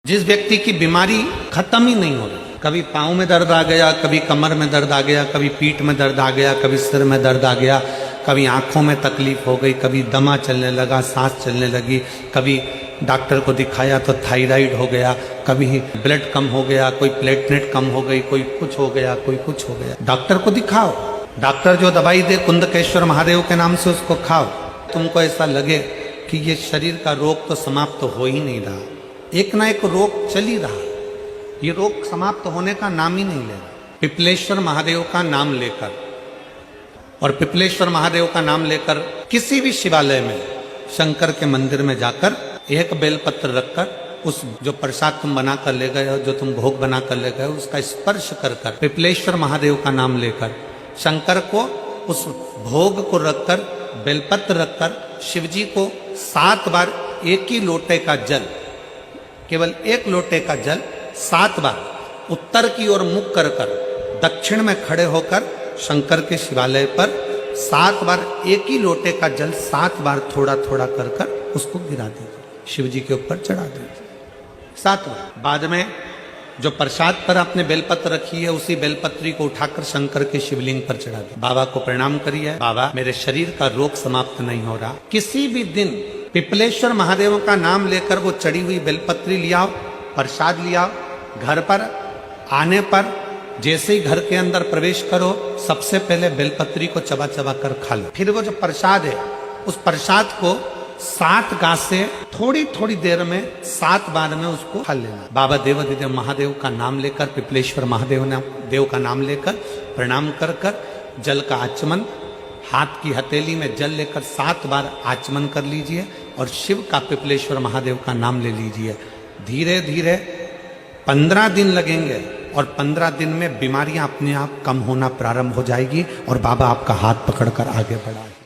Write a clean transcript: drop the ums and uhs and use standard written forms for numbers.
जिस व्यक्ति की बीमारी खत्म ही नहीं हो रही, कभी पाँव में दर्द आ गया, कभी कमर में दर्द आ गया, कभी पीठ में दर्द आ गया, कभी सिर में दर्द आ गया, कभी आंखों में तकलीफ हो गई, कभी दमा चलने लगा, सांस चलने लगी, कभी डॉक्टर को दिखाया तो थायराइड हो गया, कभी ब्लड कम हो गया, कोई प्लेटलेट कम हो गई, कोई कुछ हो गया, कोई कुछ हो गया। डॉक्टर को दिखाओ, डॉक्टर जो दवाई दे कुंदकेश्वर महादेव के नाम से उसको खाओ। तुमको ऐसा लगे कि ये शरीर का रोग तो समाप्त तो हो ही नहीं रहा, एक ना एक रोग चल ही रहा, ये रोग समाप्त होने का नाम ही नहीं ले रहा। पिपलेश्वर महादेव का नाम लेकर और पिपलेश्वर महादेव का नाम लेकर किसी भी शिवालय में, शंकर के मंदिर में जाकर एक बेलपत्र रखकर उस जो प्रसाद तुम बना कर ले गए हो, जो तुम भोग बना कर ले गए हो, उसका स्पर्श कर कर पिपलेश्वर महादेव का नाम लेकर शंकर को उस भोग को रखकर बेलपत्र रखकर शिव जी को 7 बार एक ही लोटे का जल, केवल एक लोटे का जल 7 बार उत्तर की ओर मुख कर कर दक्षिण में खड़े होकर शंकर के शिवालय पर 7 बार एक ही लोटे का जल 7 बार थोड़ा थोड़ा कर कर उसको गिरा दीजिए, शिव जी के ऊपर चढ़ा दीजिए 7 बार। बाद में जो प्रसाद पर आपने बेलपत्र रखी है उसी बेलपत्री को उठाकर शंकर के शिवलिंग पर चढ़ा दीजिए। बाबा को प्रणाम करिए, बाबा मेरे शरीर का रोग समाप्त नहीं हो रहा। किसी भी दिन पिपलेश्वर महादेव का नाम लेकर वो चढ़ी हुई बेलपत्री लियाओ, प्रसाद लियाओ, घर पर आने पर जैसे ही घर के अंदर प्रवेश करो सबसे पहले बेलपत्री को चबा चबा कर खा लो। फिर वो जो प्रसाद है उस प्रसाद को 7 गांठ से थोड़ी थोड़ी देर में 7 बार में उसको खा लेना। बाबा देवाधिदेव महादेव का नाम लेकर, पिपलेश्वर महादेव देव का नाम लेकर प्रणाम कर कर जल का आचमन, हाथ की हथेली में जल लेकर 7 बार आचमन कर लीजिए और शिव का पिपलेश्वर महादेव का नाम ले लीजिए। धीरे धीरे 15 दिन लगेंगे और 15 दिन में बीमारियां अपने आप कम होना प्रारंभ हो जाएगी और बाबा आपका हाथ पकड़कर आगे बढ़ाएंगे।